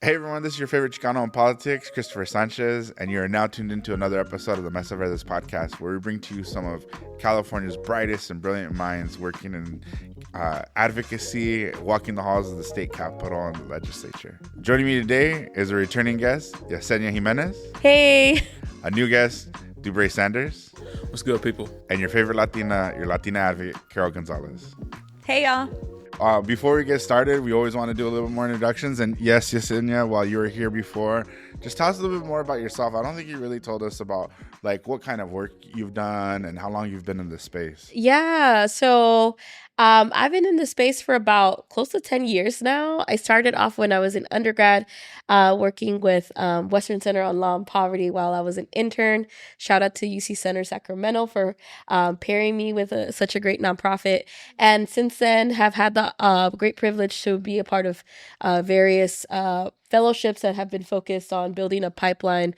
Hey everyone, this is your favorite Chicano in politics, Christopher Sanchez, and you are now tuned into another episode of the Mesa Verdes podcast, where we bring to you some of California's brightest and brilliant minds working in advocacy, walking the halls of the state capitol and the legislature. Joining me today is a returning guest, Yesenia Jimenez. Hey. A new guest, Dubrea Sanders. What's good, people? And your favorite Latina, your Latina advocate, Carol Gonzalez. Hey, y'all. Before we get started, we always want to do a little bit more introductions. And yes, Yesenia, while you were here before, just tell us a little bit more about yourself. I don't think you really told us about like what kind of work you've done and how long you've been in this space. Yeah. So I've been in this space for about close to 10 years now. I started off when I was an undergrad working with Western Center on Law and Poverty while I was an intern. Shout out to UC Center Sacramento for pairing me with such a great nonprofit. And since then have had the great privilege to be a part of various fellowships that have been focused on building a pipeline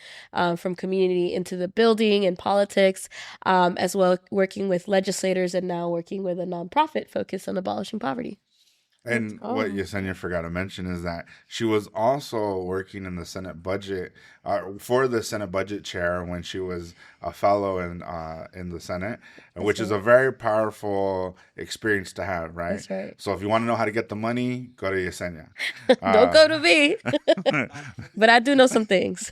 from community into the building and politics, as well working with legislators and now working with a nonprofit focused on abolishing poverty. And what Yesenia forgot to mention is that she was also working in the Senate budget for the Senate budget chair when she was a fellow in the Senate, which is a very powerful experience to have, right? That's right. So if you want to know how to get the money, go to Yesenia. Don't go to me. But I do know some things.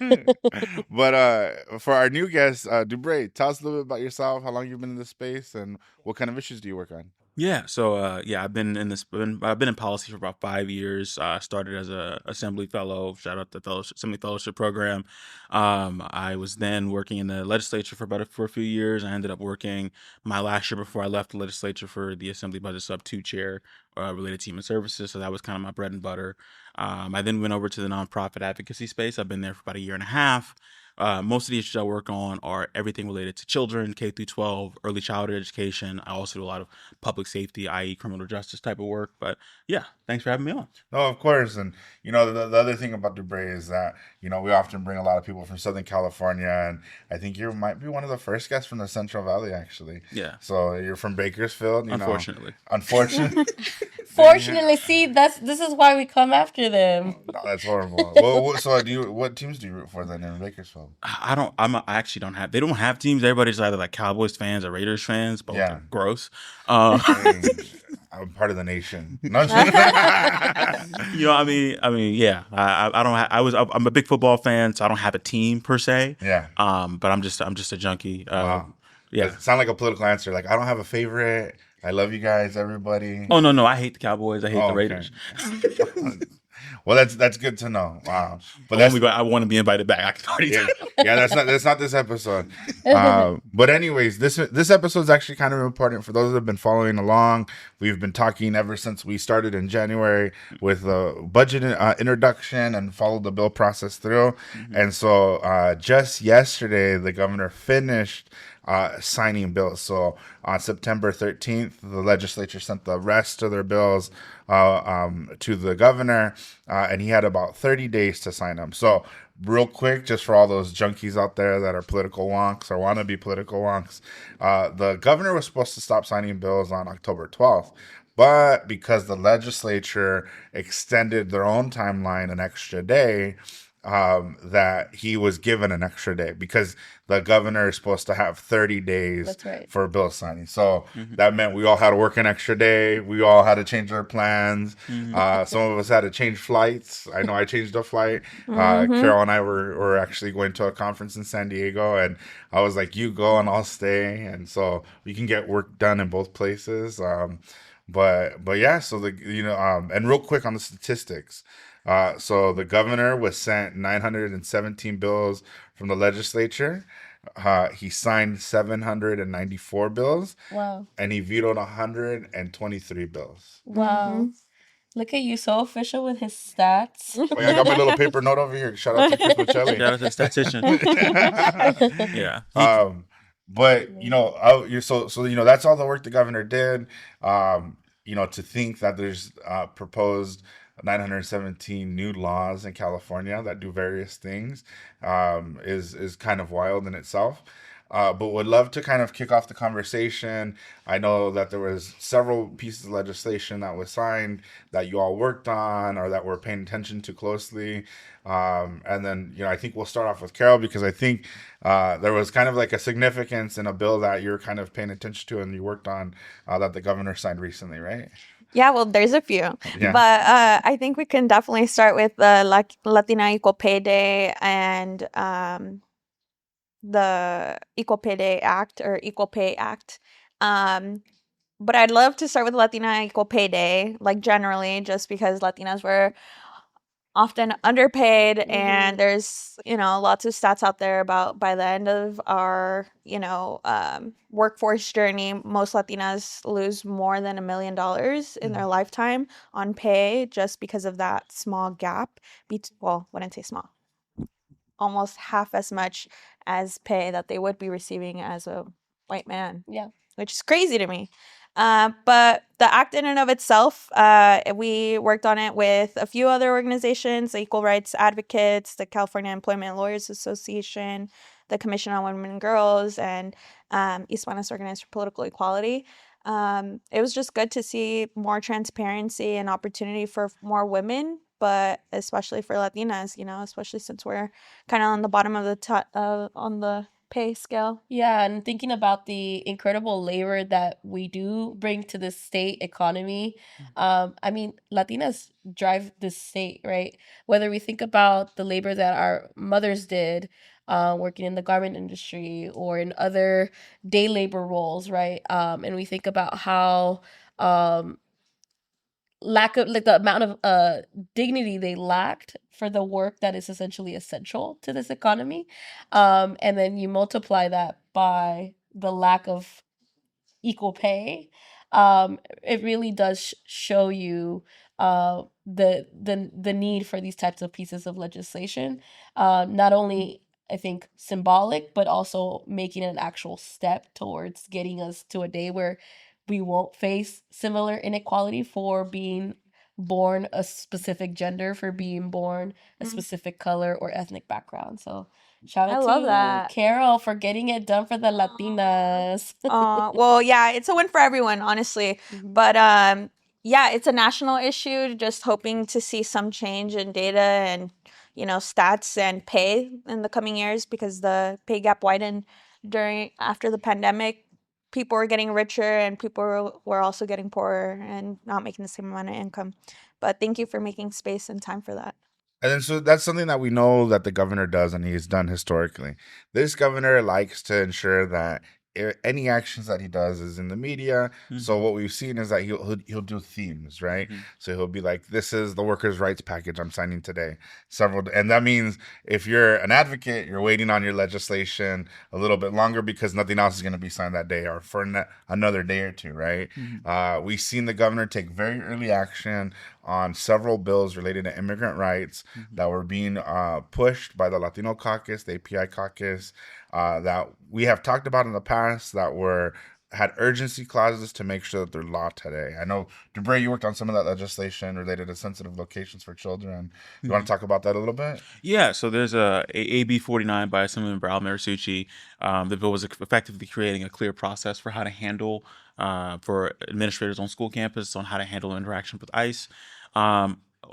But for our new guest, Dubrea, tell us a little bit about yourself, how long you've been in this space, and what kind of issues do you work on? Yeah, so I've been in I've been in policy for about 5 years. I started as a assembly fellow. Shout out the assembly fellowship program. I was then working in the legislature for a few years. I ended up working my last year before I left the legislature for the Assembly Budget Sub 2 chair related to human services. So that was kind of my bread and butter. I then went over to the nonprofit advocacy space. I've been there for about a year and a half. Most of the issues I work on are everything related to children, K through 12, early childhood education. I also do a lot of public safety, i.e. criminal justice type of work. But yeah, thanks for having me on. No, of course. And, the other thing about Dubrea is that, we often bring a lot of people from Southern California. And I think you might be one of the first guests from the Central Valley, actually. Yeah. So you're from Bakersfield. Unfortunately. Unfortunately. Fortunately, see, this is why we come after them. No, that's horrible. Well, so what teams do you root for then in Bakersfield? I actually don't have, they don't have teams. Everybody's either like Cowboys fans or Raiders fans. Both are gross. I'm part of the nation. No, yeah. I don't. I'm a big football fan, so I don't have a team per se. Yeah. But I'm just a junkie. Wow. Yeah. It sound like a political answer. Like I don't have a favorite. I love you guys, everybody. Oh no, I hate the Cowboys. I hate the Raiders. Well, that's good to know. Wow, but I want to be invited back. I can already tell. Yeah, that's not this episode. But anyways, this episode is actually kind of important for those that have been following along. We've been talking ever since we started in January with the budget introduction and followed the bill process through. Mm-hmm. And so just yesterday, the governor finished signing bills. So on September 13th, the legislature sent the rest of their bills to the governor, and he had about 30 days to sign them. So real quick, just for all those junkies out there that are political wonks or want to be political wonks, the governor was supposed to stop signing bills on October 12th. But because the legislature extended their own timeline an extra day, that he was given an extra day because the governor is supposed to have 30 days for bill signing. So that meant we all had to work an extra day. We all had to change our plans. Some of us had to change flights. I know I changed a flight. Carol and I were actually going to a conference in San Diego, and I was like, you go and I'll stay. And so we can get work done in both places. But yeah, so and real quick on the statistics. So the governor was sent 917 bills from the legislature. He signed 794 bills. Wow. And he vetoed 123 bills. Wow. Look at you, so official with his stats. I got my little paper note over here. Shout out to Chris Michelli. Shout out to the statistician. Yeah. But that's all the work the governor did. To think that there's proposed 917 new laws in California that do various things is kind of wild in itself. but would love to kind of kick off the conversation. I know that there was several pieces of legislation that was signed that you all worked on or that we're paying attention to closely. And then, I think we'll start off with Carol because I think there was kind of like a significance in a bill that you're kind of paying attention to and you worked on that the governor signed recently, right? Yeah, well, there's a few. Yeah. But I think we can definitely start with the Latina Equal Pay Day and the Equal Pay Day Act or Equal Pay Act. But I'd love to start with Latina Equal Pay Day, like generally, just because Latinas were often underpaid, and there's lots of stats out there about by the end of our workforce journey, most Latinas lose more than $1 million in their lifetime on pay just because of that small gap. Well, wouldn't say small, almost half as much as pay that they would be receiving as a white man. Yeah. Which is crazy to me. But the act in and of itself, we worked on it with a few other organizations, the Equal Rights Advocates, the California Employment Lawyers Association, the Commission on Women and Girls, and Hispanos Organized for Political Equality. It was just good to see more transparency and opportunity for more women, but especially for Latinas, especially since we're kind of on the bottom of the on the pay scale. Yeah, and thinking about the incredible labor that we do bring to the state economy. I mean, Latinas drive this state, right? Whether we think about the labor that our mothers did, working in the garment industry or in other day labor roles, right? And we think about how lack of the amount of dignity they lacked for the work that is essentially essential to this economy, and then you multiply that by the lack of equal pay. It really does show you the need for these types of pieces of legislation, not only I think symbolic, but also making an actual step towards getting us to a day where we won't face similar inequality for being born a specific gender, for being born a specific color or ethnic background. So shout out love to that. Carol for getting it done for the Latinas. Well, yeah, it's a win for everyone, honestly. But yeah, it's a national issue. Just hoping to see some change in data and stats and pay in the coming years, because the pay gap widened after the pandemic. People were getting richer and people were also getting poorer and not making the same amount of income. But thank you for making space and time for that. And then so that's something that we know that the governor does and he's done historically. This governor likes to ensure that any actions that he does is in the media. So what we've seen is that he'll do themes, right? So he'll be like, "This is the workers' rights package I'm signing today." And that means if you're an advocate, you're waiting on your legislation a little bit longer because nothing else is going to be signed that day or for another day or two, right? We've seen the governor take very early action on several bills related to immigrant rights that were being pushed by the Latino caucus, the API caucus, that we have talked about in the past that had urgency clauses to make sure that they're law today. I know, Dubrea, you worked on some of that legislation related to sensitive locations for children. You want to talk about that a little bit? Yeah, so there's a AB 49 by Assemblyman Brown Marisucci. The bill was effectively creating a clear process for how to handle, for administrators on school campus, on how to handle interaction with ICE.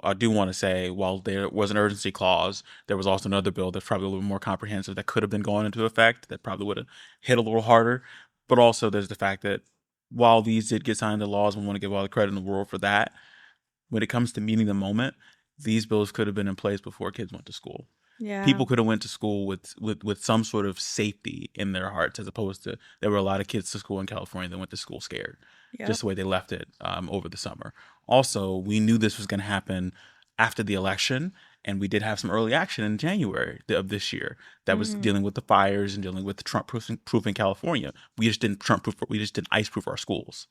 I do want to say, while there was an urgency clause, there was also another bill that's probably a little more comprehensive that could have been going into effect that probably would have hit a little harder. But also there's the fact that while these did get signed into laws, we want to give all the credit in the world for that. When it comes to meeting the moment, these bills could have been in place before kids went to school. Yeah. People could have went to school with some sort of safety in their hearts, as opposed to there were a lot of kids to school in California that went to school scared, just the way they left it over the summer. Also, we knew this was going to happen after the election, and we did have some early action in January of this year that was dealing with the fires and dealing with the Trump proof in California. We just didn't we just didn't ICE proof our schools.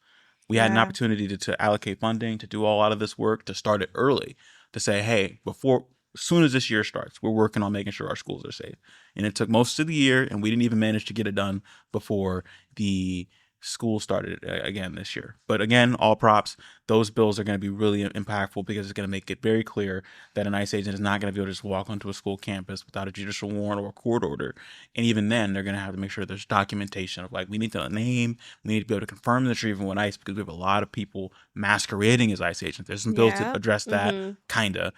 We had an opportunity to allocate funding, to do a lot of this work, to start it early, to say, hey, as soon as this year starts, we're working on making sure our schools are safe. And it took most of the year, and we didn't even manage to get it done before the School started again this year. But again, all props. Those bills are going to be really impactful because it's going to make it very clear that an ICE agent is not going to be able to just walk onto a school campus without a judicial warrant or a court order. And even then, they're going to have to make sure there's documentation of, like, we need to name, we need to be able to confirm that you're even with ICE, because we have a lot of people masquerading as ICE agents. There's some bills to address that, kind of,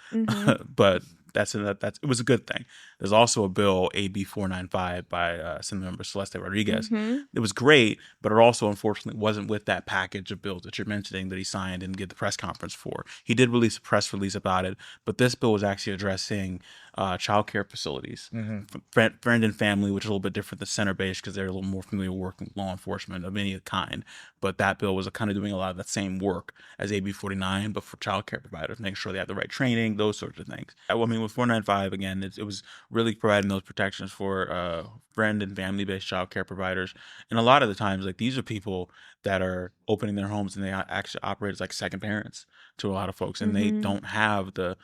but it was a good thing. There's also a bill, AB 495 by Assemblymember Celeste Rodriguez. It was great, but it also unfortunately wasn't with that package of bills that you're mentioning that he signed and did the press conference for. He did release a press release about it, but this bill was actually addressing child care facilities, friend and family, which is a little bit different than center-based because they're a little more familiar with working with law enforcement of any kind. But that bill was kind of doing a lot of that same work as AB 49, but for child care providers, making sure they have the right training, those sorts of things. I mean, with 495, again, it was really providing those protections for friend and family-based child care providers. And a lot of the times, like, these are people that are opening their homes and they actually operate as like second parents to a lot of folks, and they don't have the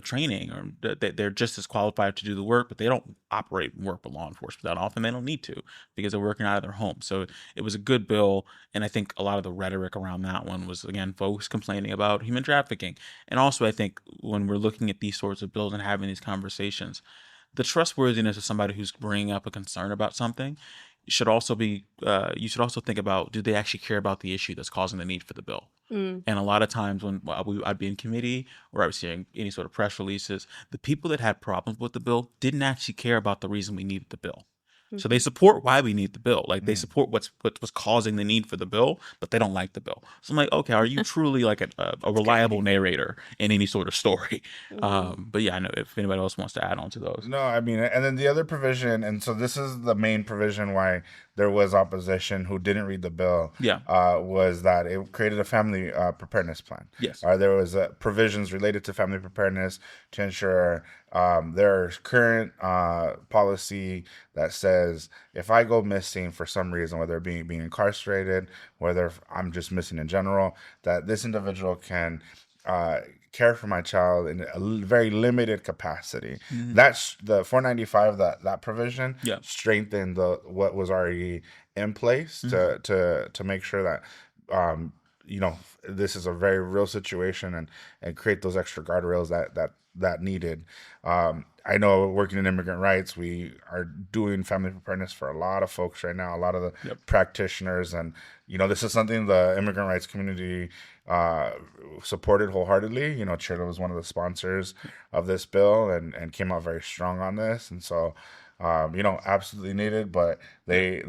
training, or they're just as qualified to do the work, but they don't operate and work with law enforcement that often. They don't need to because they're working out of their home. So it was a good bill. And I think a lot of the rhetoric around that one was, again, folks complaining about human trafficking. And also, I think when we're looking at these sorts of bills and having these conversations, the trustworthiness of somebody who's bringing up a concern about something should also be, you should also think about, do they actually care about the issue that's causing the need for the bill? And a lot of times when I'd be in committee or I was seeing any sort of press releases, the people that had problems with the bill didn't actually care about the reason we needed the bill. So they support why we need the bill. Like, they support what's causing the need for the bill, but they don't like the bill. So I'm like, okay, are you truly like a reliable narrator in any sort of story? But yeah, I know if anybody else wants to add on to those. No, I mean, and then the other provision, and so this is the main provision why there was opposition who didn't read the bill. Was that it created a family preparedness plan. Yes. There was provisions related to family preparedness to ensure there's current policy that says if I go missing for some reason, whether being incarcerated, whether I'm just missing in general, that this individual can care for my child in a very limited capacity. That's the 495. That provision strengthened what was already in place to make sure that this is a very real situation and create those extra guardrails that needed. I know working in immigrant rights, we are doing family preparedness for a lot of folks right now, a lot of the practitioners. And, this is something the immigrant rights community supported wholeheartedly. Chirla was one of the sponsors of this bill and came out very strong on this. And so, absolutely needed, but they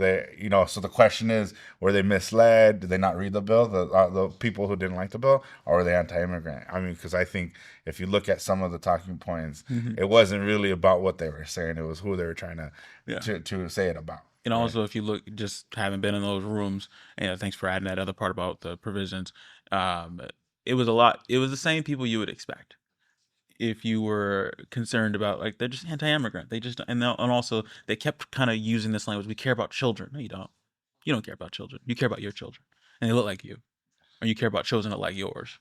so the question is, were they misled? Did they not read the bill? The people who didn't like the bill, or were they anti-immigrant? I mean, because I think if you look at some of the talking points, it wasn't really about what they were saying. It was who they were trying to say it about. And also, if you look, just having been in those rooms, and thanks for adding that other part about the provisions, it was the same people you would expect if you were concerned about, like, they're just anti-immigrant. They just, and also they kept kind of using this language, we care about children. No, you don't. You don't care about children. You care about your children. And they look like you. Or you care about children that look like yours.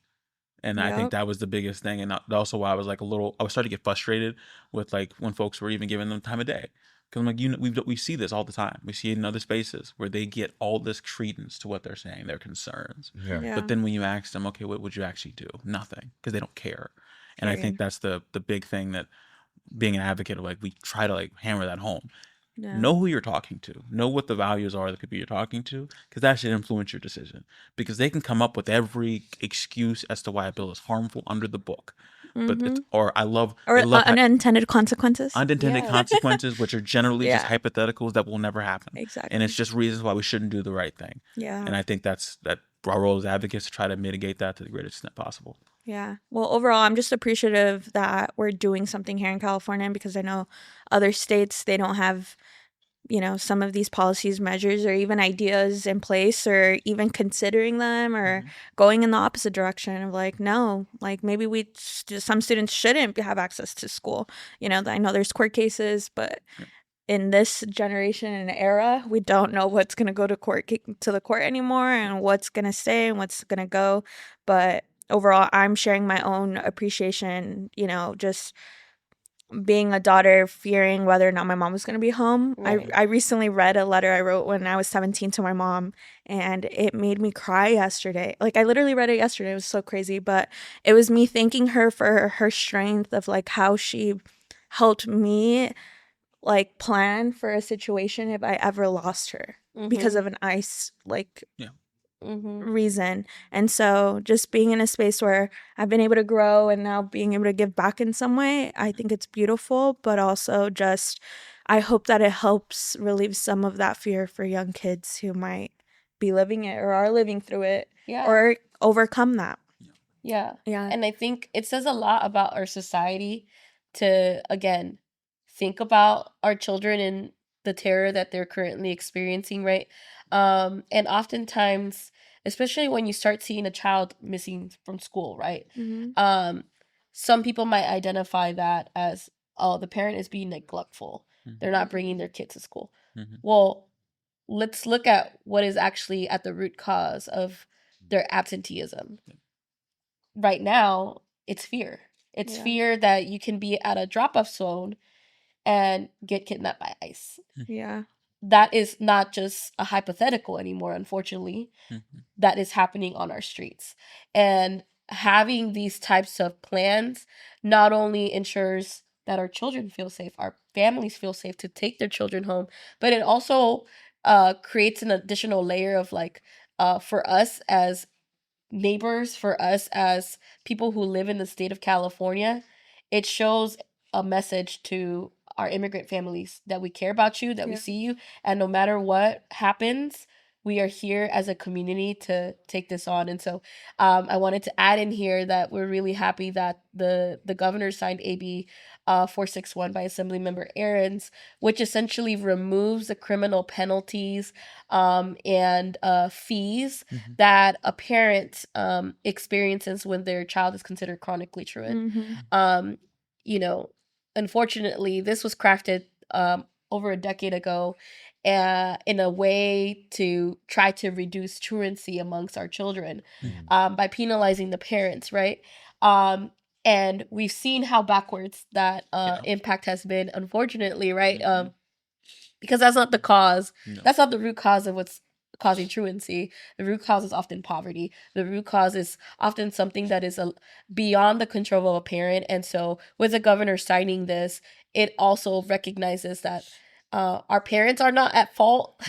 And I think that was the biggest thing. And also why I was like I was starting to get frustrated with, like, when folks were even giving them time of day. Because I'm like, we see this all the time. We see it in other spaces where they get all this credence to what they're saying, their concerns. But then when you ask them, okay, what would you actually do? Nothing. Because they don't care. And I think that's the big thing, that being an advocate of, like, we try to, like, hammer that home. Know who you're talking to. Know what the values are of the people you're talking to, because that should influence your decision. Because they can come up with every excuse as to why a bill is harmful under the book. But unintended consequences. Unintended consequences, which are generally just hypotheticals that will never happen. Exactly. And it's just reasons why we shouldn't do the right thing. And I think that our role as advocates to try to mitigate that to the greatest extent possible. Yeah. Well, overall, I'm just appreciative that we're doing something here in California, because I know other states, they don't have, some of these policies, measures, or even ideas in place, or even considering them, or going in the opposite direction of, like, no, like, maybe some students shouldn't have access to school. I know there's court cases, but in this generation and era, we don't know what's going to go to the court anymore, and what's going to stay and what's going to go. But overall, I'm sharing my own appreciation, just being a daughter, fearing whether or not my mom was going to be home. Right. I recently read a letter I wrote when I was 17 to my mom, and it made me cry yesterday. Like, I literally read it yesterday. It was so crazy, but it was me thanking her for her strength of like how she helped me like plan for a situation if I ever lost her because of an ICE like reason. And so just being in a space where I've been able to grow and now being able to give back in some way, I think it's beautiful, but also just I hope that it helps relieve some of that fear for young kids who might be living it or are living through it or overcome that. Yeah. Yeah. And I think it says a lot about our society to, again, think about our children and the terror that they're currently experiencing, right? And oftentimes, especially when you start seeing a child missing from school, right? Some people might identify that as, oh, the parent is being neglectful. They're not bringing their kid to school. Well, let's look at what is actually at the root cause of their absenteeism. Right now, it's fear. It's fear that you can be at a drop-off zone and get kidnapped by ICE. Yeah. That is not just a hypothetical anymore, unfortunately. That is happening on our streets. And having these types of plans not only ensures that our children feel safe, our families feel safe to take their children home, but it also creates an additional layer of like, for us as neighbors, for us as people who live in the state of California, it shows a message to our immigrant families that we care about you, that we see you, and no matter what happens, we are here as a community to take this on. And so I wanted to add in here that we're really happy that the governor signed AB 461 by Assemblymember Aarons, which essentially removes the criminal penalties and fees that a parent experiences when their child is considered chronically truant. You know, unfortunately, this was crafted over a decade ago in a way to try to reduce truancy amongst our children by penalizing the parents, right? And we've seen how backwards that impact has been, unfortunately, right? Because that's not the cause. No. That's not the root cause of what's causing truancy. The root cause is often poverty. The root cause is often something that is beyond the control of a parent. And so with the governor signing this, it also recognizes that our parents are not at fault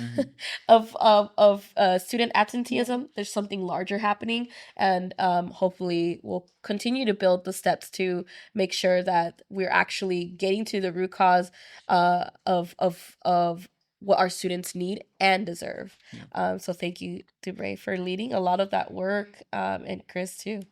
of student absenteeism. There's something larger happening, and hopefully we'll continue to build the steps to make sure that we're actually getting to the root cause of what our students need and deserve. So thank you, Dubrea, for leading a lot of that work, and Chris too.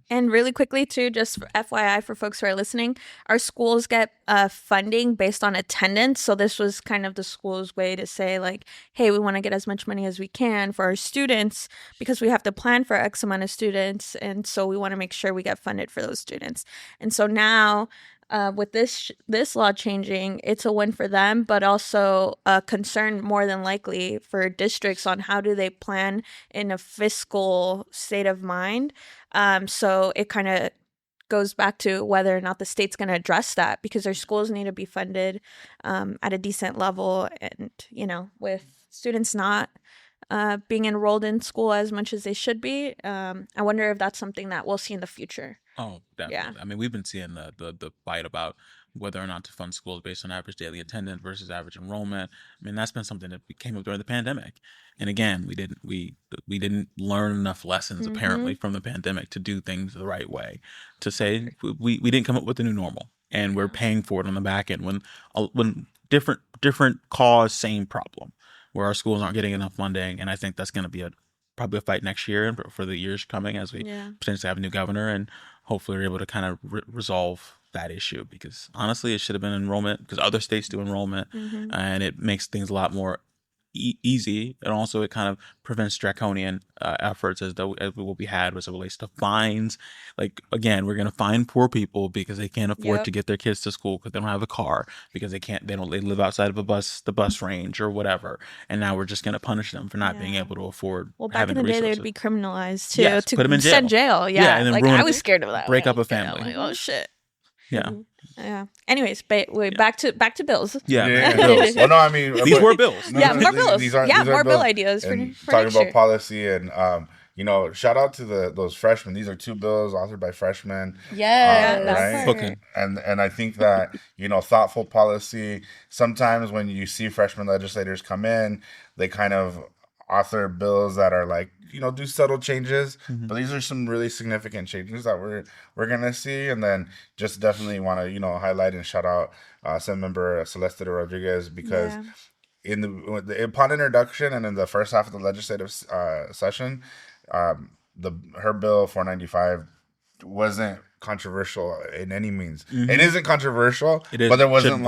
And really quickly, too, just for FYI for folks who are listening, our schools get funding based on attendance. So this was kind of the school's way to say, like, hey, we want to get as much money as we can for our students because we have to plan for X amount of students. And so we want to make sure we get funded for those students. And so now with this law changing, it's a win for them, but also a concern more than likely for districts on how do they plan in a fiscal state of mind. So it kind of goes back to whether or not the state's going to address that because their schools need to be funded at a decent level. And, you know, with students not being enrolled in school as much as they should be, I wonder if that's something that we'll see in the future. Oh, definitely. Yeah. I mean, we've been seeing the fight about whether or not to fund schools based on average daily attendance versus average enrollment. I mean, that's been something that came up during the pandemic. And again, we didn't learn enough lessons apparently from the pandemic to do things the right way. To say we didn't come up with the new normal, and we're paying for it on the back end when different cause, same problem, where our schools aren't getting enough funding. And I think that's going to be probably a fight next year and for the years coming as we potentially have a new governor, and hopefully we're able to kind of resolve that issue, because honestly it should have been enrollment, because other states do enrollment, and it makes things a lot more easy, and also it kind of prevents draconian efforts as what we had as it relates to fines. Like, again, we're going to fine poor people because they can't afford to get their kids to school because they don't have a car, because they live outside of the bus range or whatever, and now we're just going to punish them for not being able to afford. Well, back in the day, they would be criminalized too. Yes, to put them in jail. Send jail. Yeah, and then like I was scared of that. Break up a family. Like, oh shit. Yeah. Yeah. Anyways, but wait, back to bills. Yeah. Bills. Well, no, I mean These were bills. Yeah, more bills. These More bill bills. ideas And for talking next about year. policy and shout out to those freshmen. These are 2 bills authored by freshmen. Yes. Right. Cooking. And I think that thoughtful policy. Sometimes when you see freshman legislators come in, they kind of author bills that are like do subtle changes, but these are some really significant changes that we're gonna see. And then just definitely want to highlight and shout out Senate Member Celeste Rodriguez, because upon introduction and in the first half of the legislative session, her bill 495 wasn't controversial in any means. It isn't controversial, but there wasn't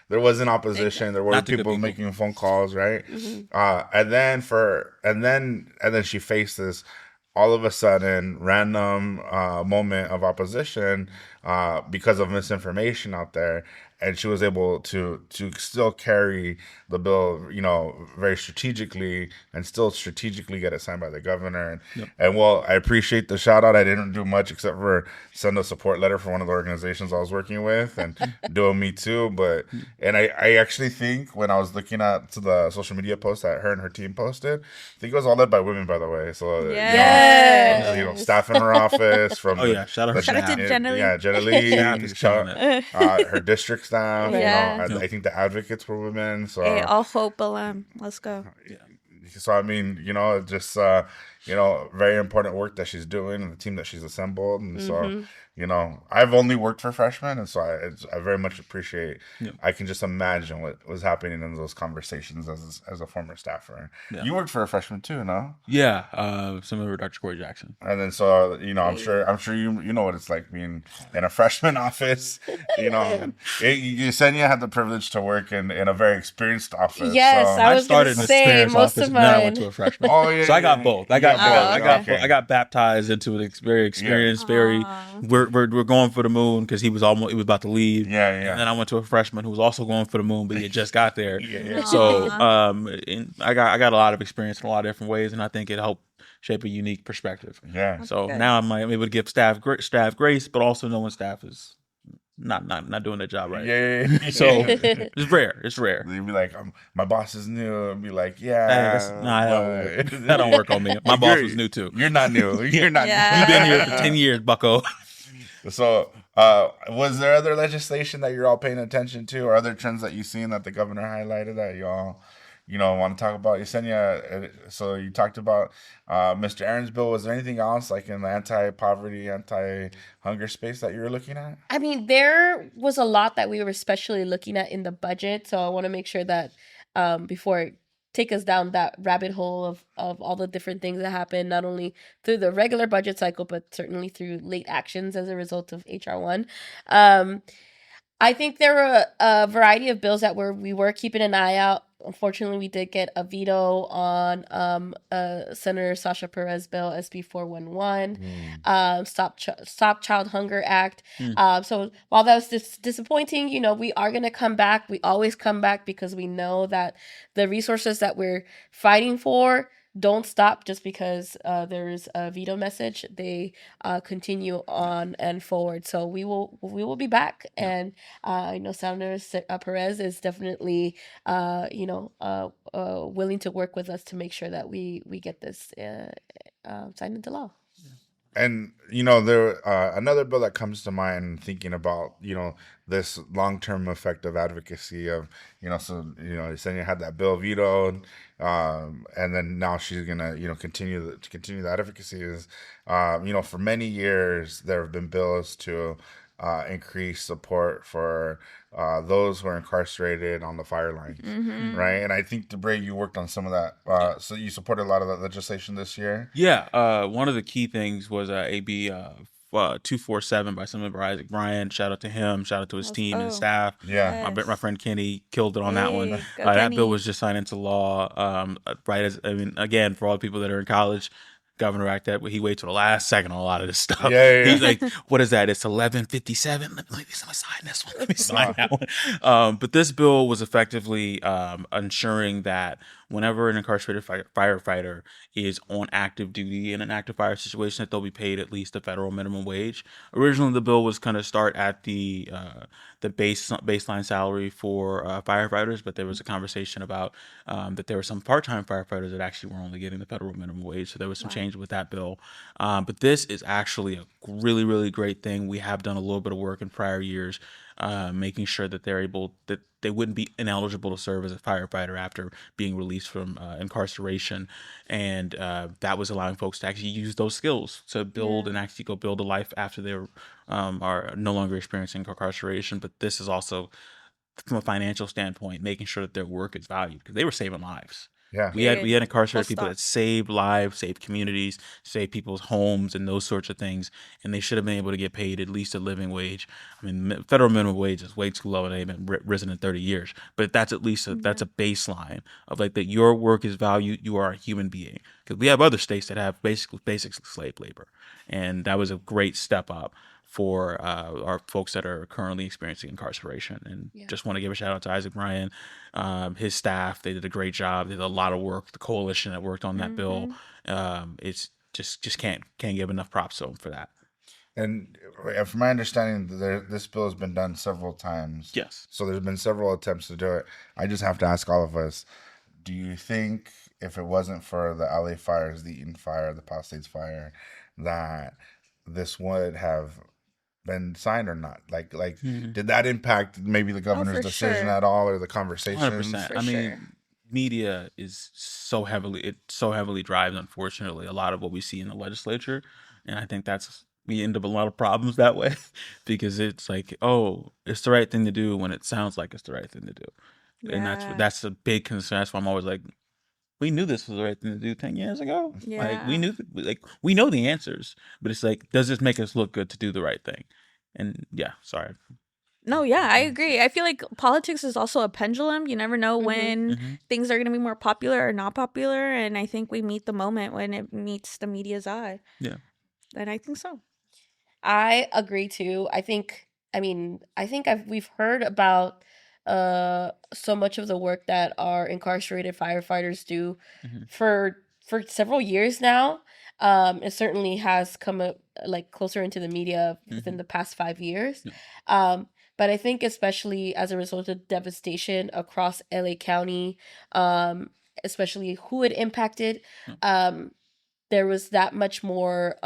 there wasn't opposition. There were people making phone calls, right? And then she faced this all of a sudden random moment of opposition because of misinformation out there, and she was able to still carry the bill, very strategically, and still strategically get it signed by the governor. And well, I appreciate the shout out. I didn't do much except for send a support letter for one of the organizations I was working with and do a Me Too. And I actually think when I was looking at the social media post that her and her team posted, I think it was all led by women, by the way. So staff in her office from shout out to Jenna Lee. Yeah, Jenna Lee. Her district staff. Yeah. I think the advocates for women. So hey, all hope, let's go. So I mean, just very important work that she's doing and the team that she's assembled, and so I've only worked for freshmen, and so I very much appreciate. I can just imagine what was happening in those conversations as a former staffer. You worked for a freshman too, no? Yeah, some of Dr. Corey Jackson. And then so I'm sure you know what it's like being in a freshman office. Yesenia had the privilege to work in a very experienced office. Yes, so. I was going to say most office, of then I mine. went to a freshman. So I got both. I got baptized into an very experienced, we're going for the moon because he was about to leave. Yeah. And then I went to a freshman who was also going for the moon, but he had just got there. So I got a lot of experience in a lot of different ways, and I think it helped shape a unique perspective. Yeah. So now I'm able to give staff grace, but also knowing staff is not doing their job right. Yeah. So it's rare. You'd be like, my boss is new. I'd be like, that don't work on me. My boss was new too. You're not new. You're not new. You've been here for 10 years, bucko. So, was there other legislation that you're all paying attention to, or other trends that you've seen that the governor highlighted that y'all, want to talk about? Yesenia, so you talked about Mr. Aaron's bill. Was there anything else like in the anti-poverty, anti-hunger space that you were looking at? I mean, there was a lot that we were especially looking at in the budget, so I want to make sure that before I take us down that rabbit hole of all the different things that happen, not only through the regular budget cycle, but certainly through late actions as a result of HR 1. I think there were a variety of bills that we were keeping an eye out. Unfortunately, we did get a veto on Senator Sasha Perez bill, SB 411, Stop Child Hunger Act. So while that was disappointing, we are going to come back. We always come back because we know that the resources that we're fighting for don't stop just because there's a veto message. They continue on and forward. So we will be back, and Senator Perez is definitely willing to work with us to make sure that we get this signed into law. And there another bill that comes to mind thinking about this long-term effect of advocacy of Yesenia had that bill vetoed, and then now she's gonna continue the advocacy is for many years there have been bills to increase support for those who are incarcerated on the fire lines, right? And I think, Dubrea, you worked on some of that. So you supported a lot of that legislation this year? Yeah. One of the key things was AB 247 by Senator Isaac Bryan. Shout out to him. Shout out to his team and staff. Yeah. My friend Kenny killed it on that one. That Kenny. bill was just signed into law. Again, for all the people that are in college, Governor Act that he waits till the last second on a lot of this stuff. Yeah. He's like, what is that? It's 11:57. Let me sign this one. Let me sign that one. But this bill was effectively ensuring that whenever an incarcerated firefighter is on active duty in an active fire situation, that they'll be paid at least the federal minimum wage. Originally, the bill was going to start at the baseline salary for firefighters, but there was a conversation about that there were some part-time firefighters that actually were only getting the federal minimum wage. So there was some change with that bill. But this is actually a really, really great thing. We have done a little bit of work in prior years, making sure that that they wouldn't be ineligible to serve as a firefighter after being released from incarceration. And that was allowing folks to actually use those skills to build and actually go build a life after they are no longer experiencing incarceration. But this is also, from a financial standpoint, making sure that their work is valued, because they were saving lives. Yeah. We had incarcerated Full people stop. that saved lives, saved communities, saved people's homes, and those sorts of things. And they should have been able to get paid at least a living wage. I mean, federal minimum wage is way too low, and they haven't risen in 30 years. But that's at least that's a baseline of like that your work is valued. You are a human being, because we have other states that have basic slave labor, and that was a great step up for our folks that are currently experiencing incarceration. And just want to give a shout out to Isaac Bryan, his staff. They did a great job. They did a lot of work. The coalition that worked on that bill, it's just can't give enough props to them for that. And from my understanding, this bill has been done several times. Yes. So there's been several attempts to do it. I just have to ask all of us, do you think if it wasn't for the LA fires, the Eaton fire, the Palisades fire, that this would have been signed or not? Like, did that impact maybe the governor's for decision sure. at all, or the conversations? 100%. For I mean, sure. media is so heavily drives, unfortunately, a lot of what we see in the legislature. And I think we end up a lot of problems that way, because it's like, oh, it's the right thing to do when it sounds like it's the right thing to do. And that's a big concern. That's why I'm always like, we knew this was the right thing to do 10 years ago. Like, we know the answers, but it's like, does this make us look good to do the right thing? And sorry. No, yeah, I agree. I feel like politics is also a pendulum. You never know when things are going to be more popular or not popular. And I think we meet the moment when it meets the media's eye. Yeah. And I think so. I agree too. We've heard about so much of the work that our incarcerated firefighters do for several years now. It certainly has come up like closer into the media within the past 5 years. But I think especially as a result of devastation across LA County, especially who it impacted, there was that much more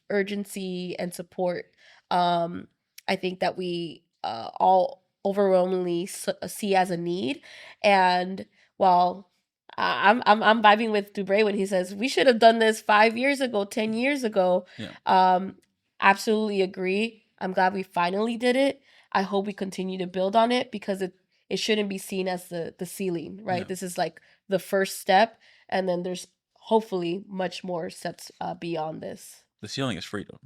urgency and support. I think that we all overwhelmingly see as a need. And while I'm vibing with Dubrea when he says we should have done this 5 years ago, 10 years ago. Absolutely agree. I'm glad we finally did it. I hope we continue to build on it, because it shouldn't be seen as the ceiling, right? This is like the first step, and then there's hopefully much more steps beyond this. The ceiling is freedom.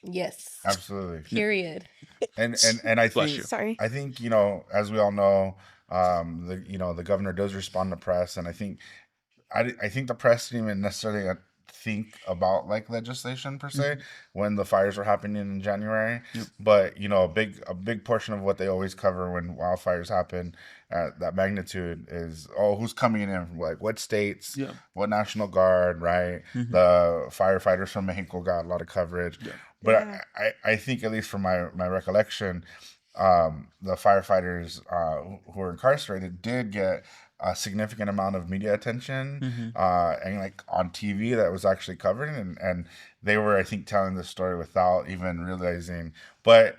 Yes. Absolutely. Period. And I Bless think you. Sorry. I think, as we all know, the governor does respond to press, and I think the press didn't even necessarily think about like legislation per se when the fires were happening in January. But a big portion of what they always cover when wildfires happen at that magnitude is, who's coming in from like what states, what National Guard, right? The firefighters from Mexico got a lot of coverage. But I think, at least from my recollection, the firefighters who were incarcerated did get a significant amount of media attention, and like on TV that was actually covered, and they were, I think, telling the story without even realizing, but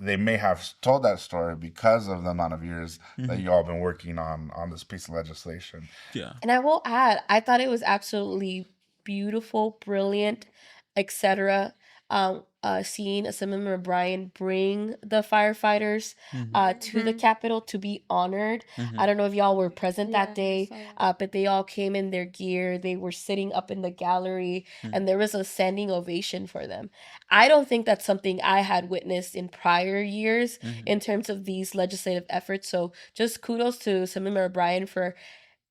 they may have told that story because of the amount of years that you all been working on this piece of legislation. Yeah. And I will add, I thought it was absolutely beautiful, brilliant, etc. Seeing Assemblyman O'Brien bring the firefighters to the Capitol to be honored. I don't know if y'all were present that day, but they all came in their gear. They were sitting up in the gallery, and there was a standing ovation for them. I don't think that's something I had witnessed in prior years in terms of these legislative efforts. So just kudos to Assemblyman O'Brien for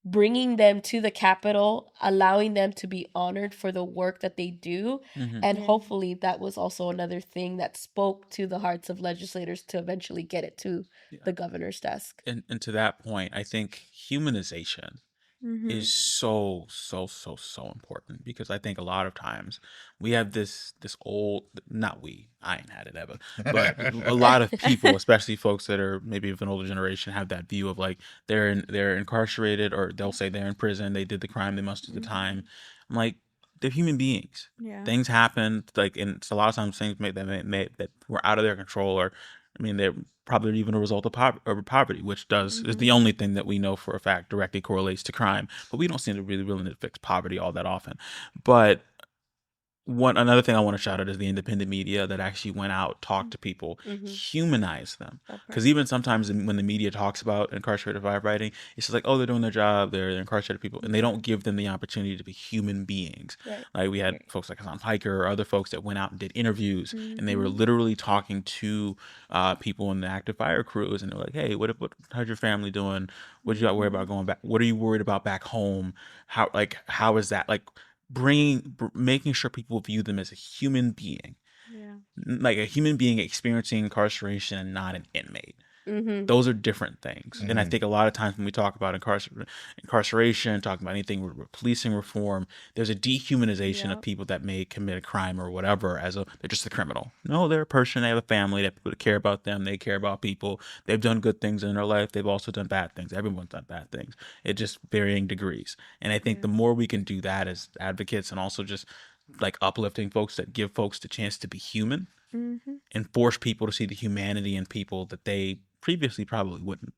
bringing them to the Capitol, allowing them to be honored for the work that they do. And hopefully that was also another thing that spoke to the hearts of legislators to eventually get it to the governor's desk. And to that point, I think humanization is so important, because I think a lot of times we have this old, not we, I ain't had it ever, but a lot of people, especially folks that are maybe of an older generation, have that view of like they're incarcerated, or they'll say they're in prison, they did the crime, they must do the time. I'm like, they're human beings. Yeah. Things happen, like, and it's a lot of times things that were out of their control, or I mean, they're probably even a result of poverty, which is the only thing that we know for a fact directly correlates to crime. But we don't seem to really willing to fix poverty all that often. But another thing I want to shout out is the independent media that actually went out, talked to people, humanized them. Because even sometimes when the media talks about incarcerated firefighting, it's just like, oh, they're doing their job, they're incarcerated people, and they don't give them the opportunity to be human beings. Right. Like we had folks like Hassan Piker or other folks that went out and did interviews, and they were literally talking to people in the active fire crews, and they're like, hey, how's your family doing? What do you got worried about going back? What are you worried about back home? How is that like? Making sure people view them as a human being, like a human being experiencing incarceration and not an inmate. Those are different things. And I think a lot of times when we talk about incarceration, talking about anything with policing reform, there's a dehumanization of people that may commit a crime or whatever they're just a criminal. No, they're a person, they have a family, they have people that care about them, they care about people, they've done good things in their life, they've also done bad things. Everyone's done bad things. It's just varying degrees. And I think the more we can do that as advocates, and also just like uplifting folks that give folks the chance to be human, and force people to see the humanity in people that they previously probably wouldn't.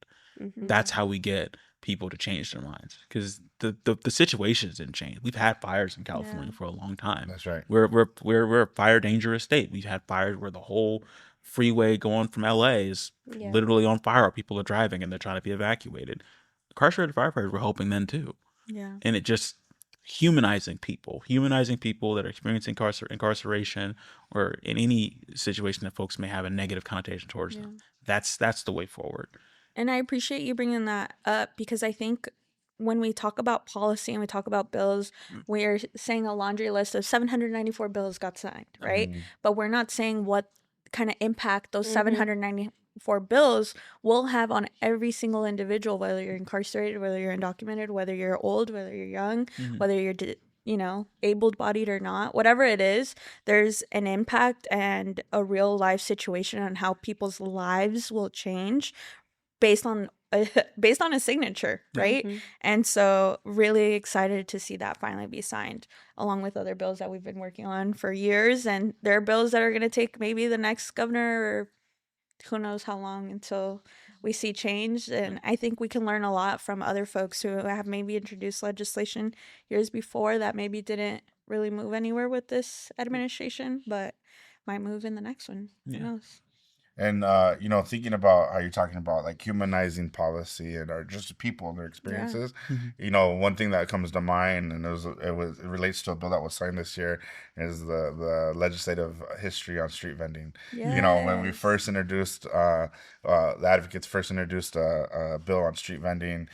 That's how we get people to change their minds, because the situations didn't change. We've had fires in California for a long time. That's right. We're a fire dangerous state. We've had fires where the whole freeway going from LA is literally on fire. People are driving and they're trying to be evacuated. Incarcerated firefighters were helping then too. And it just humanizing people that are experiencing incarceration, or in any situation that folks may have a negative connotation towards them. That's the way forward. And I appreciate you bringing that up, because I think when we talk about policy and we talk about bills, we're saying a laundry list of 794 bills got signed, right? But we're not saying what kind of impact those 794 bills will have on every single individual, whether you're incarcerated, whether you're undocumented, whether you're old, whether you're young, whether you're able-bodied or not. Whatever it is, there's an impact and a real life situation on how people's lives will change based on a signature, right? And so really excited to see that finally be signed, along with other bills that we've been working on for years. And there are bills that are going to take maybe the next governor, or who knows how long, until we see change. And I think we can learn a lot from other folks who have maybe introduced legislation years before that maybe didn't really move anywhere with this administration, but might move in the next one. Who knows? And thinking about how you're talking about like humanizing policy and or just people and their experiences, one thing that comes to mind, and it relates to a bill that was signed this year, is the legislative history on street vending. When we first introduced the advocates first introduced a bill on street vending,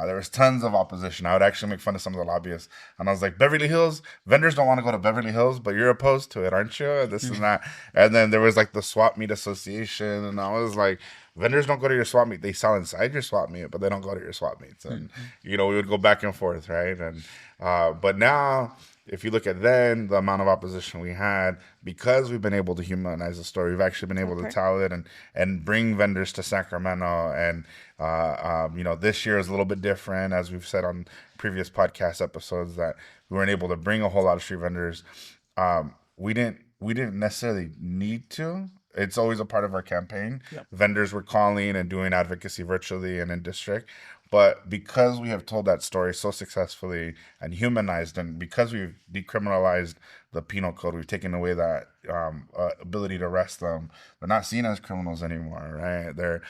there was tons of opposition. I would actually make fun of some of the lobbyists, and I was like, Beverly Hills vendors don't want to go to Beverly Hills, but you're opposed to it, aren't you? This is not. And then there was like the swap meet association, and I was like, vendors don't go to your swap meet. They sell inside your swap meet, but they don't go to your swap meets. And we would go back and forth, right? And but now, if you look at then the amount of opposition we had, because we've been able to humanize the story, we've actually been able to tell it and bring vendors to Sacramento. And this year is a little bit different, as we've said on previous podcast episodes, that we weren't able to bring a whole lot of street vendors. We didn't necessarily need to. It's always a part of our campaign. Vendors were calling and doing advocacy virtually and in district. But because we have told that story so successfully and humanized, and because we've decriminalized the penal code, we've taken away that ability to arrest them. They're not seen as criminals anymore, right? They're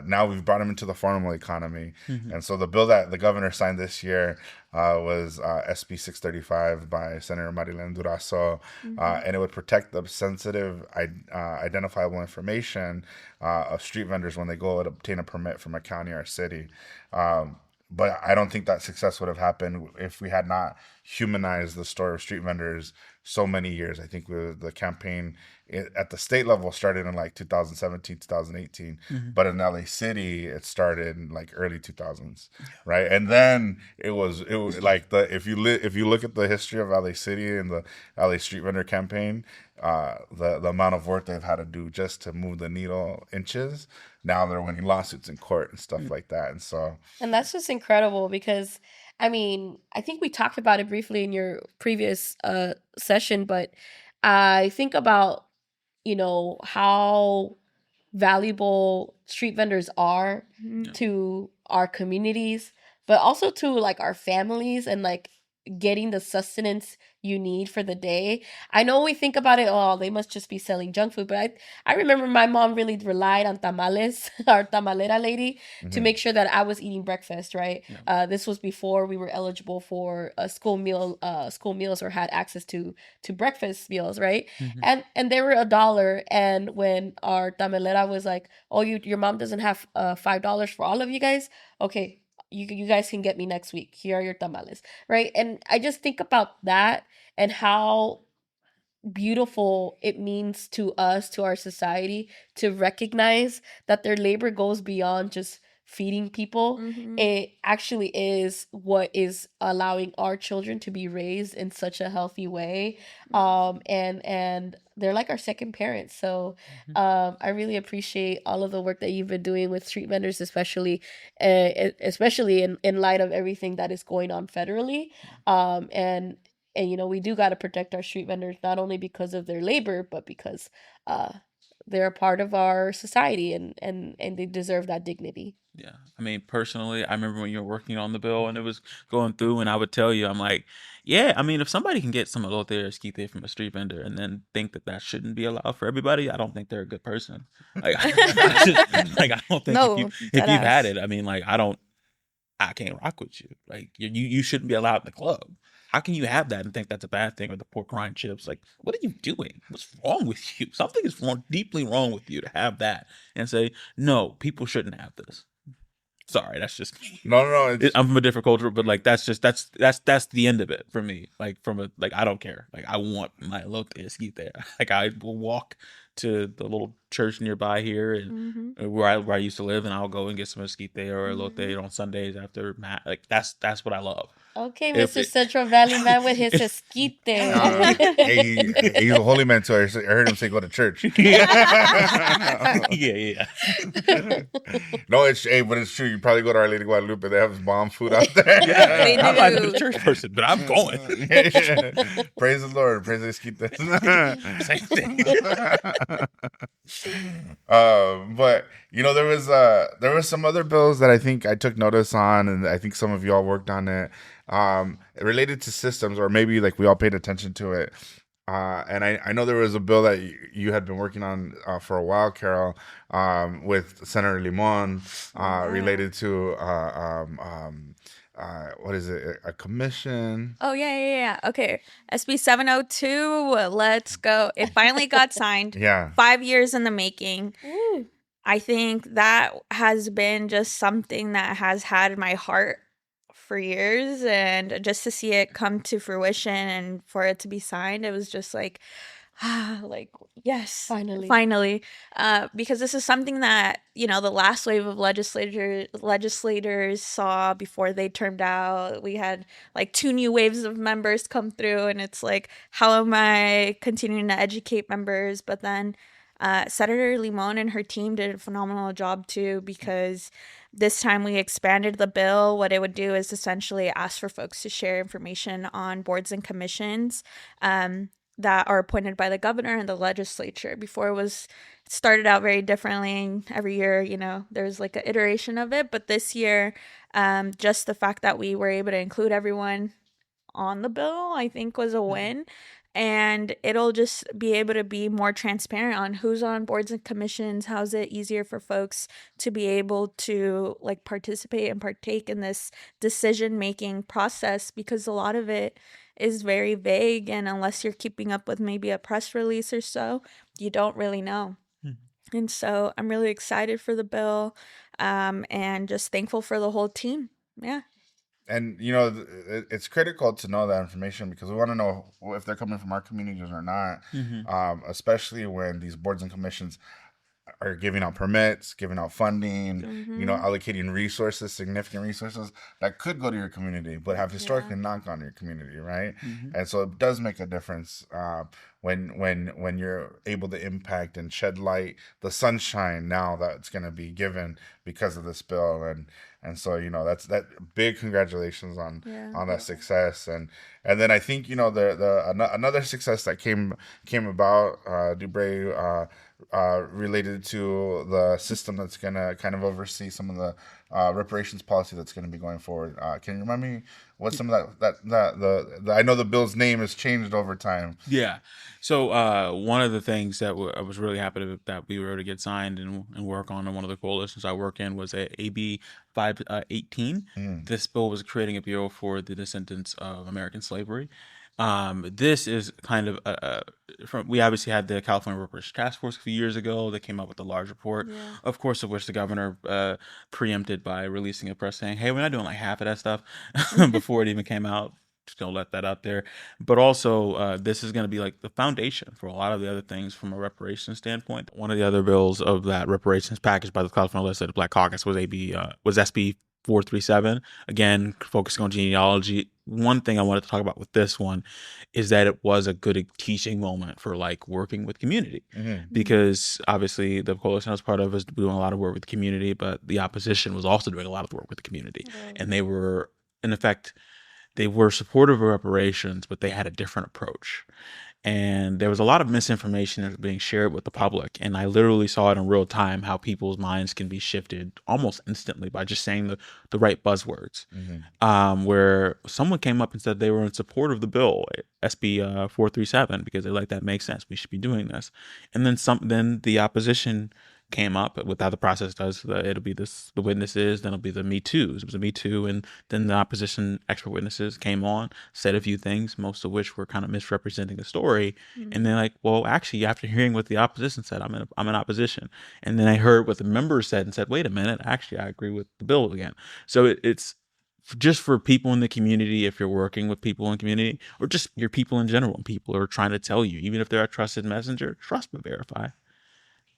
now we've brought them into the formal economy. And so the bill that the governor signed this year was SB 635 by Senator Marilyn Durazo, and it would protect the sensitive identifiable information of street vendors when they go and obtain a permit from a county or a city. But I don't think that success would have happened if we had not humanized the story of street vendors so many years. I think the campaign at the state level started in like 2017, 2018, but in LA City it started in like early 2000s, right? And then it was like if you look at the history of LA City and the LA Street Vendor campaign, the amount of work they've had to do just to move the needle inches. Now they're winning lawsuits in court and stuff like that, and so And that's just incredible because, I mean, I think we talked about it briefly in your previous session, but I think about, how valuable street vendors are to our communities, but also to like our families and like getting the sustenance you need for the day. I know we think about it, oh, they must just be selling junk food, but I remember my mom really relied on tamales, our tamalera lady, to make sure that I was eating breakfast, right? This was before we were eligible for a school meals or had access to breakfast meals, right? And they were $1. And when our tamalera was like, oh, your mom doesn't have $5 for all of you guys, okay, you guys can get me next week. Here are your tamales, right? And I just think about that and how beautiful it means to us, to our society, to recognize that their labor goes beyond just feeding people. It actually is what is allowing our children to be raised in such a healthy way. And they're like our second parents. So I really appreciate all of the work that you've been doing with street vendors, especially in light of everything that is going on federally. And we do got to protect our street vendors, not only because of their labor, but because they're a part of our society and they deserve that dignity. Yeah. I mean, personally, I remember when you were working on the bill and it was going through, and I would tell you, I'm like, yeah, I mean, if somebody can get some elote or esquite from a street vendor and then think that shouldn't be allowed for everybody, I don't think they're a good person. Like, I don't think if you've had it, I mean, like, I can't rock with you. Like, you shouldn't be allowed in the club. How can you have that and think that's a bad thing, or the pork rind chips? Like, what are you doing? What's wrong with you? Something is deeply wrong with you to have that and say, no, people shouldn't have this. Sorry, that's just me. No. I'm from a different culture, but like that's the end of it for me. Like I don't care. Like I want my elote esquite there. Like I will walk to the little church nearby here and where I used to live, and I'll go and get some esquite or elote on Sundays after mass. Like that's what I love. Okay, Mr. Central Valley man with his esquite. He's a holy man too. I heard him say go to church. Yeah. No, but it's true. You probably go to Our Lady of Guadalupe. They have bomb food out there. Yeah, they do. I'm not a church person, but I'm going. Praise the Lord. Praise the esquite. Same thing. But there was some other bills that I think I took notice on, and I think some of y'all worked on it, related to systems, or maybe like we all paid attention to it. And I know there was a bill that you had been working on for a while, Carol, with Senator Limon, related to what is it? A commission? Oh, yeah. Okay. SB 702, let's go. It finally got signed. Yeah. 5 years in the making. I think that has been just something that has had my heart for years, and just to see it come to fruition and for it to be signed, it was just like, yes, finally, because this is something that the last wave of legislators saw before they turned out. We had like 2 new waves of members come through, and it's like, how am I continuing to educate members? But then Senator Limon and her team did a phenomenal job too, because this time we expanded the bill. What it would do is essentially ask for folks to share information on boards and commissions that are appointed by the governor and the legislature. Before it started out very differently. Every year, there's like an iteration of it. But this year, just the fact that we were able to include everyone on the bill, I think was a win. And it'll just be able to be more transparent on who's on boards and commissions. How's it easier for folks to be able to like participate and partake in this decision-making process, because a lot of it is very vague, and unless you're keeping up with maybe a press release or so, you don't really know. And so I'm really excited for the bill, and just thankful for the whole team. Yeah. and it's critical to know that information because we want to know if they're coming from our communities or not, especially when these boards and commissions are giving out permits, giving out funding, allocating resources, significant resources that could go to your community, but have historically not gone to your community, right? And so it does make a difference when you're able to impact and shed light, the sunshine now that's going to be given because of this bill, and so that's that big congratulations on that success, and then I think another success that came about, Dubrea, related to the system that's going to kind of oversee some of the reparations policy that's going to be going forward. Can you remind me what some of that I know the bill's name has changed over time. Yeah. So one of the things that I was really happy that we were able to get signed and work on in one of the coalitions I work in was AB 518. This bill was creating a bureau for the descendants of American slavery. This is kind of we obviously had the California Reparations Task Force a few years ago that came up with a large report, of course, of which the governor preempted by releasing a press saying, hey, we're not doing like half of that stuff before it even came out. Just gonna let that out there. But also, this is going to be like the foundation for a lot of the other things from a reparations standpoint. One of the other bills of that reparations package by the California Legislative Black Caucus was SB 437. Again, focusing on genealogy. One thing I wanted to talk about with this one is that it was a good teaching moment for like working with community, because obviously the coalition I was part of was doing a lot of work with the community, but the opposition was also doing a lot of work with the community, and they were, in effect, they were supportive of reparations, but they had a different approach. And there was a lot of misinformation that was being shared with the public. And I literally saw it in real time, how people's minds can be shifted almost instantly by just saying the right buzzwords. Where someone came up and said they were in support of the bill, SB 437, because they're like, that makes sense. We should be doing this. And then the opposition came up with how the process does. It'll be the witnesses, then it'll be the Me Too's. It was a Me Too, and then the opposition expert witnesses came on, said a few things, most of which were kind of misrepresenting the story. And they're like, well, actually, after hearing what the opposition said, I'm in opposition. And then I heard what the members said and said, wait a minute, actually, I agree with the bill again. So it's just for people in the community, if you're working with people in the community, or just your people in general, and people are trying to tell you, even if they're a trusted messenger, trust but verify.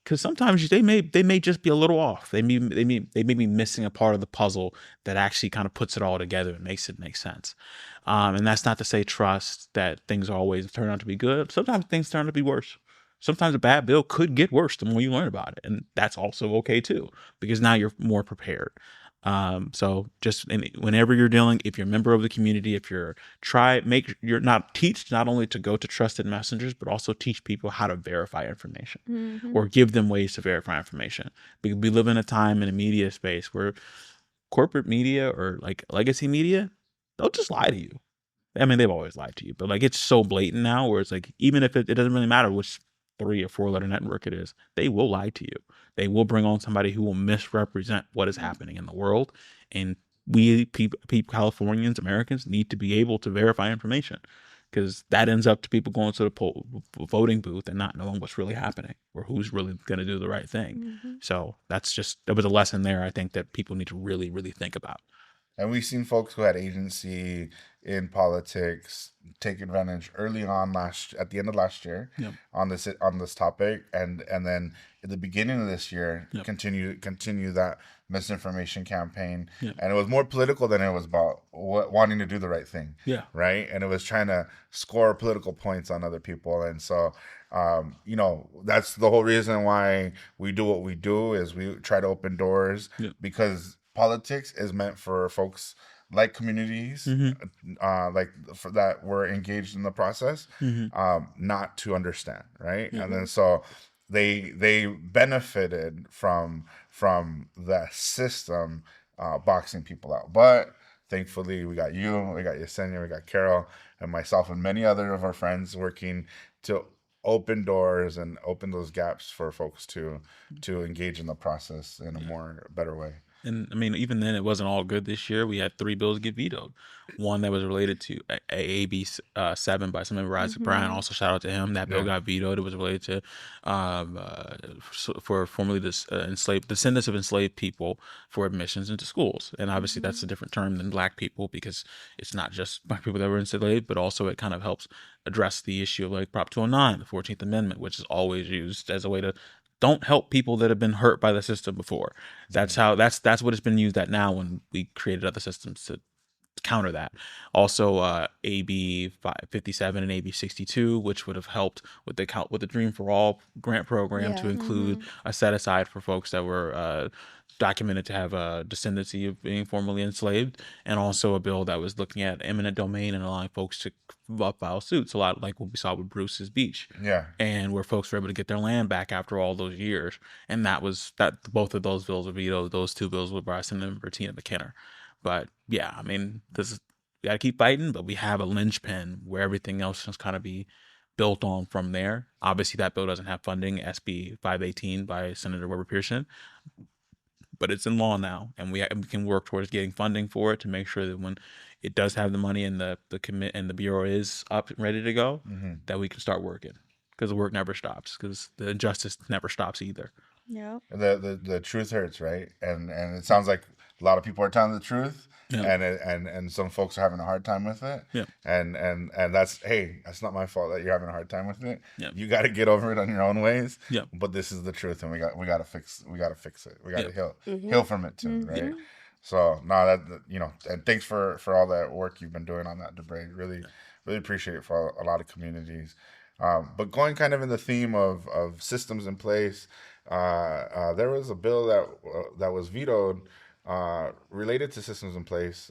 Because sometimes they may just be a little off. They may be missing a part of the puzzle that actually kind of puts it all together and makes it make sense. And that's not to say trust that things always turn out to be good. Sometimes things turn out to be worse. Sometimes a bad bill could get worse the more you learn about it, and that's also okay too, because now you're more prepared. So just whenever you're dealing, if you're a member of the community, if teach not only to go to trusted messengers, but also teach people how to verify information, or give them ways to verify information. Because we live in a time in a media space where corporate media or like legacy media, they'll just lie to you. I mean, they've always lied to you, but like it's so blatant now where it's like, even if it doesn't really matter which 3 or 4 letter network it is, they will lie to you. They will bring on somebody who will misrepresent what is happening in the world. And we people, Californians, Americans, need to be able to verify information, because that ends up to people going to the voting booth and not knowing what's really happening or who's really going to do the right thing. So that was a lesson there, I think, that people need to really, really think about. And we've seen folks who had agency in politics take advantage early on at the end of last year on this topic, and then at the beginning of this year continue that misinformation campaign. And it was more political than it was about wanting to do the right thing. Right. And it was trying to score political points on other people. And so that's the whole reason why we do what we do, is we try to open doors, because politics is meant for folks like communities, for that were engaged in the process, not to understand, right? And then so they benefited from the system boxing people out. But thankfully, we got you, we got Yesenia, we got Carol, and myself, and many other of our friends working to open doors and open those gaps for folks to engage in the process in a better way. And I mean, even then, it wasn't all good this year. We had 3 bills get vetoed. One that was related to AB 7 by Senator Isaac Brown. Also, shout out to him. That bill Yeah. got vetoed. It was related to for formerly descendants of enslaved people for admissions into schools. And obviously, that's a different term than black people, because it's not just black people that were enslaved, but also it kind of helps address the issue of like Prop 209, the 14th Amendment, which is always used as a way to don't help people that have been hurt by the system before. That's how that's what it's been used at now when we created other systems to counter that. Also, AB 57 and AB 62, which would have helped with the Dream for All grant program to include a set aside for folks that were documented to have a descendancy of being formerly enslaved, and also a bill that was looking at eminent domain and allowing folks to file suits, a lot like what we saw with Bruce's Beach. Yeah. And where folks were able to get their land back after all those years. And both of those bills were vetoed. Those 2 bills were by Senator Tina McKenna. But yeah, I mean, we got to keep fighting, but we have a linchpin where everything else can kind of be built on from there. Obviously, that bill doesn't have funding, SB 518 by Senator Weber Pearson, but it's in law now, and we can work towards getting funding for it to make sure that when it does have the money and the commit and the bureau is up and ready to go, that we can start working, because the work never stops, because the injustice never stops either. Yeah. The truth hurts, right? And it sounds like a lot of people are telling the truth, Yeah. and some folks are having a hard time with it. Yeah. And that's not my fault that you're having a hard time with it. Yeah. You got to get over it on your own ways. Yeah. But this is the truth, and we got to fix it. We got to Yeah. heal from it too, right? So and thanks for all that work you've been doing on that, Dubrea. Really appreciate it for a lot of communities. But going kind of in the theme of systems in place, there was a bill that was vetoed related to systems in place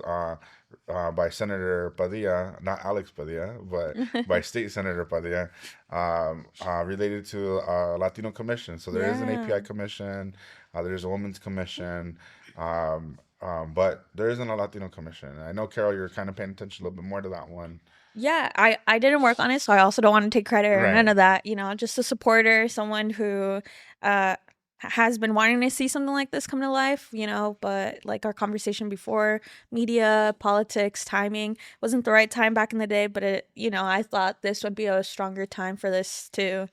by Senator Padilla, not Alex Padilla, but by State Senator Padilla, related to Latino Commission. So there is an API Commission, there's a Women's Commission, but there isn't a Latino Commission. I know, Carol, you're kind of paying attention a little bit more to that one. Yeah, I didn't work on it, so I also don't want to take credit or Right. none of that. Just a supporter, someone who has been wanting to see something like this come to life, but like our conversation before, media, politics, timing wasn't the right time back in the day, but I thought this would be a stronger time for this to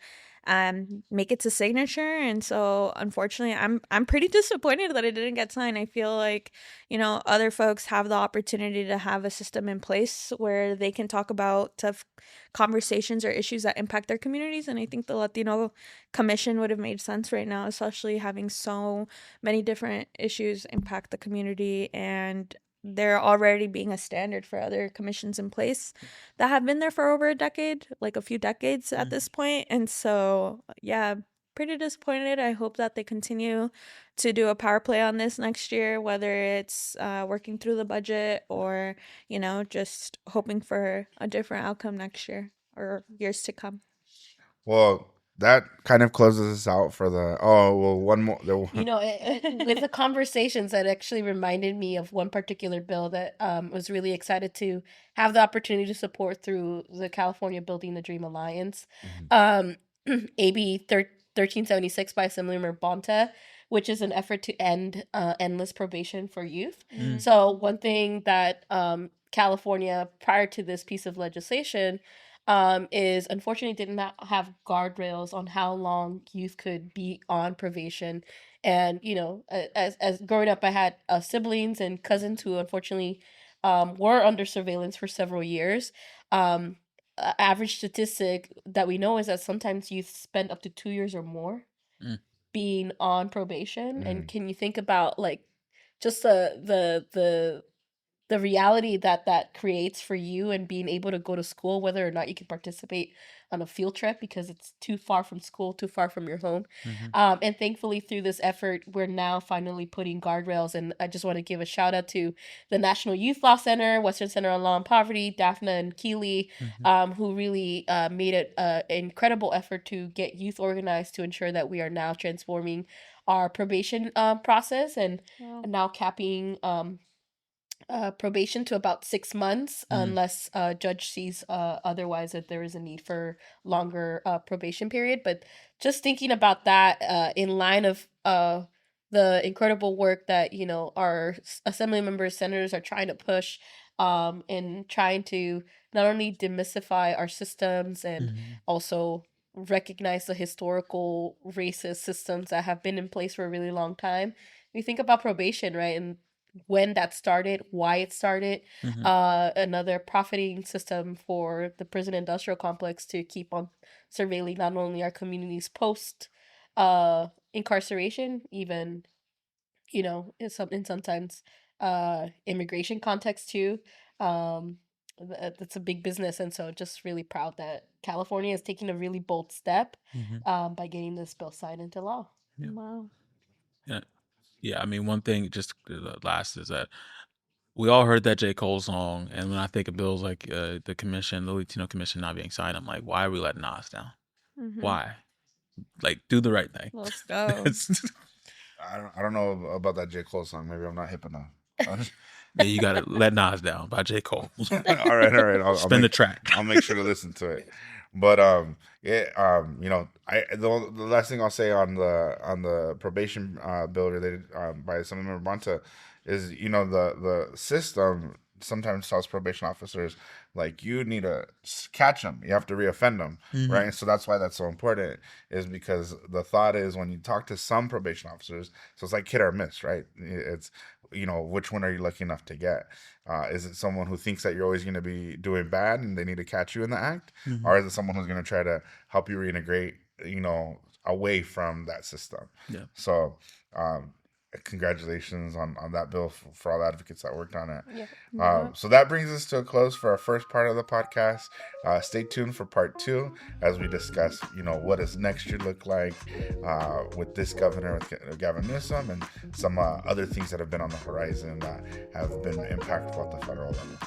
make it to signature. And so unfortunately I'm pretty disappointed that it didn't get signed. I feel like other folks have the opportunity to have a system in place where they can talk about tough conversations or issues that impact their communities, and I think the Latino Commission would have made sense right now, especially having so many different issues impact the community, and they're already being a standard for other commissions in place that have been there for over a decade, like a few decades at this point. And so, yeah, pretty disappointed. I hope that they continue to do a power play on this next year, whether it's working through the budget or, just hoping for a different outcome next year or years to come. Well, that kind of closes us out for one more. With the conversations, that actually reminded me of one particular bill that was really excited to have the opportunity to support through the California Building the Dream Alliance. AB 1376 by Assemblymember Bonta, which is an effort to end endless probation for youth. So one thing that California, prior to this piece of legislation, is unfortunately did not have guardrails on how long youth could be on probation. And as growing up, I had siblings and cousins who unfortunately were under surveillance for several years. Average statistic that we know is that sometimes youth spend up to 2 years or more being on probation. And can you think about like just the reality that creates for you, and being able to go to school, whether or not you can participate on a field trip because it's too far from school, too far from your home. And thankfully, through this effort, we're now finally putting guardrails. And I just want to give a shout out to the National Youth Law Center, Western Center on Law and Poverty, Daphne and Keeley, who really made it an incredible effort to get youth organized to ensure that we are now transforming our probation process and now capping probation to about 6 months, unless a judge sees otherwise that there is a need for longer probation period. But just thinking about that in line of the incredible work that, you know, our assembly members, senators are trying to push, and trying to not only demystify our systems and also recognize the historical racist systems that have been in place for a really long time. You think about probation, right? And when that started, why it started, another profiting system for the prison industrial complex to keep on surveilling not only our communities post incarceration, even, you know, in sometimes immigration context too. um that's a big business, and so just really proud that California is taking a really bold step by getting this bill signed into law. Yeah. Wow. Yeah. Yeah. I mean, one thing, just the last, is that we all heard that J. Cole song. And when I think of bills like the Latino Commission not being signed, I'm like, why are we letting Nas down? Why? Like, do the right thing. Let's go. I don't know about that J. Cole song. Maybe I'm not hip enough. Yeah, you got to let Nas down by J. Cole. All right. I'll Spin the track. I'll make sure to listen to it. But you know, the last thing I'll say on the probation bill related by Assemblyman Bonta is, you know, the system sometimes tells probation officers, like, you need to catch them, you have to reoffend them, right? So that's why that's so important, is because the thought is, when you talk to some probation officers, so it's like hit or miss, right? It's, you know, which one are you lucky enough to get? Is it someone who thinks that you're always going to be doing bad and they need to catch you in the act? Or is it someone who's going to try to help you reintegrate, you know, away from that system? Yeah. So congratulations on that bill for all the advocates that worked on it. So that brings us to a close for our first part of the podcast. Stay tuned for part 2 as we discuss, you know, what does next year look like with this governor, with Gavin Newsom, and some other things that have been on the horizon that have been impactful at the federal level.